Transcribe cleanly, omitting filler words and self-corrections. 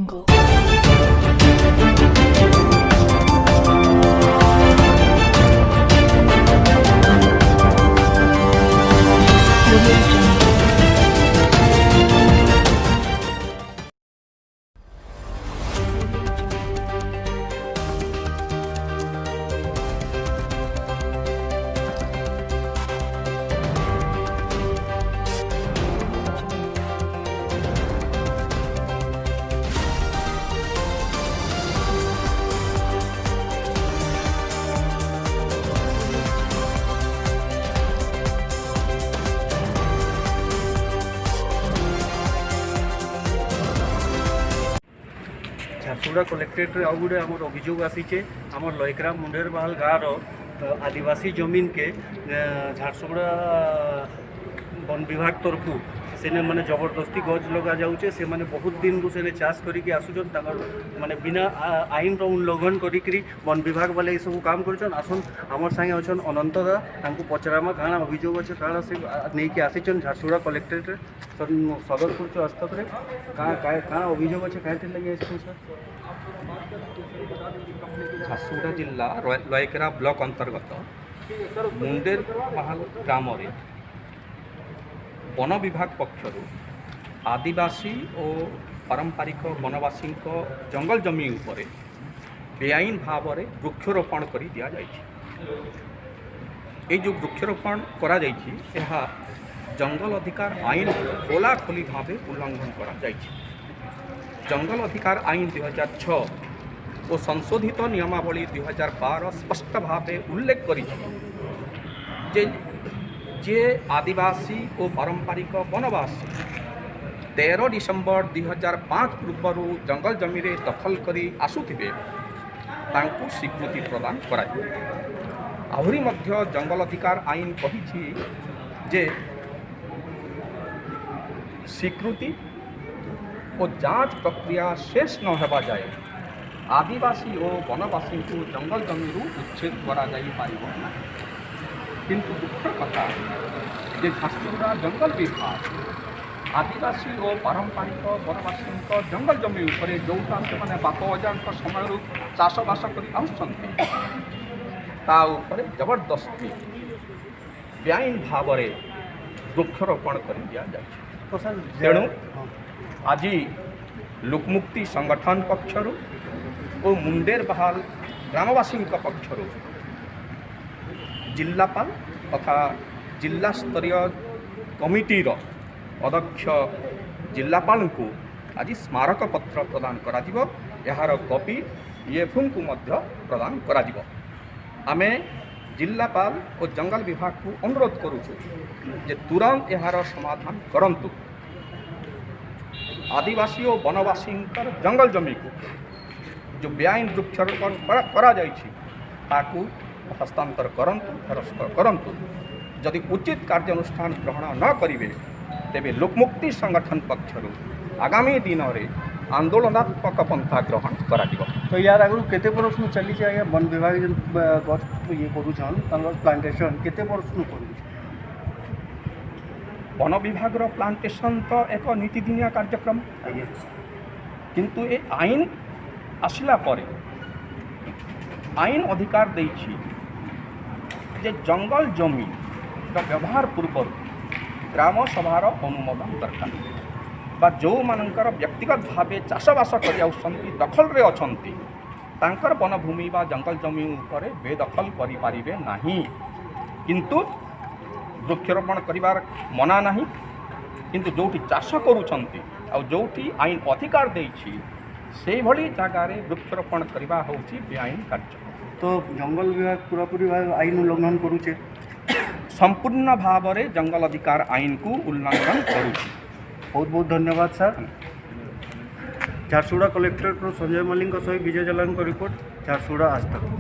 jungle. Audio jungle. ঝারସୁগুড়া কলেক্টরেটরে আউ গোটে আমার অভিযোগ আসিছে আমার লয়করা মুন্ডের বাহাল গাঁর আদিবাসী জমিনকে ঝারସୁগুড়া বন বিভাগ তরফু সেনে মানে জবরদস্তি গছ লগা যাচ্ছে সে মানে বহুত দিনরু সেনে চাষ করিকি আসুছন তাঙ্কর মানে বিনা আইনর উল্লঙ্ঘন করিকি বন বিভাগ বালে এইসবু কাম করছন। আসুন আমার সাথে অছন অনন্ত দা তাঁকু পচরামা কাଣା অভিযোগ আছে কাଣା সে নেইকি আসিছন ঝারସୁগুড়া কলেক্টরেটরে সদর করছ হস্তকরে কাଣା অভিযোগ আছে কাইতে লাগি আসছেন স্যার? ঝারସୁগুড়া जिला लयकेरा ब्लॉक अंतर्गत मुंडेर महाल ग्राम वन विभाग पक्षर आदिवासी और पारंपरिक वनवासी जंगल जमी उपरे बेआईन भाव में वृक्षरोपण कर दि जाए। जो वृक्षरोपण करा जाइछि एहा जंगल अधिकार आईन खोला खोली भाव उल्लंघन करा जाइछि। जंगल अधिकार आईन 2006 और संशोधित नियमावली 2012 स्पष्ट भाव उल्लेख करी जे आदिवासी और पारंपरिक वनवासी 13 डिसेम्बर 2005 पूर्व जंगल जमी दखल करी आसुथिबे तांकु स्वीकृति प्रदान करा। आहुरी मध्य जंगल अधिकार आईन कहिछि जे स्वीकृति और जांच प्रक्रिया शेष न होगा जाए आदिवासी और वनवासी को जंगल जमी उच्छेद करा जाई पारिबो ना। किंतु दुखर कथा जे ঝারସୁগুড়া जंगल विभाग आदिवासी और पारंपरिक वनवासी जंगल जमी उपरे जोटा से माने बाप अजान समय चाषबास कर जबरदस्ती बेआईन भाव में वृक्षरोपण कर दि जाए। तो सर तेणु आज लोकमुक्ति संगठन पक्षर और मुंडेर बहाल ग्रामवासी पक्षर जिलापाल तथा जिला स्तरीय कमिटीर अध्यक्ष जिलापाल को आज स्मारक पत्र प्रदान करा जिवो। यार कॉपी EFM को मध्य प्रदान करा जिवो। आमे जिलापाल और जंगल विभाग को अनुरोध करुछु जे तुरंत यार समाधान करंतु। आदिवासी और वनवासी जंगल जमी को जो बेआईन वृक्षरोपण करा जाइछि ताकू हस्तांतर करंतु फेरस्त करंतु। यदि उचित कार्यानुष्ठान ग्रहण न करिवे तेबे लोकमुक्ति संगठन पक्षर आगामी दिन में आंदोलनात्मक पंथा ग्रहण करा जिवो। तो यार आगु केते बरस चली आज्ञा वन विभाग गछ ये करूछन प्लांटेशन केते बरस करूछ? वन विभाग प्लांटेशन तो एक नीतिदिनिया कार्यक्रम किंतु ये आईन आसला परे आईन अधिकार देछि जे जंगल जमी व्यवहार पूर्व ग्राम सभार अनुमोदन दरकार बा जो मानकर व्यक्तिगत भाव चाषबास कर दखल रे अछंती तांकर वनभूमि बा जंगल जमी उपरे बेदखल करि पारिबे नाही। किंतु वृक्षरोपण करिवार मना नाही किंतु जोठी चाष करूछंती आ जोठी आईन अधिकार देछि से भली जगार वृक्षरोपण करवा होछि बेआईन कार्य। तो जंगल विभाग पूरापूरी भाव आईन उल्लंघन करुचे संपूर्ण भाव में जंगल अधिकार आईन को उल्लंघन करुछि। बहुत बहुत धन्यवाद सर। ঝারସୁগুড়া कलेक्टरेट संजय मल्लिक सहित विजय जलान रिपोर्ट ঝারସୁগুড়ा आज तक।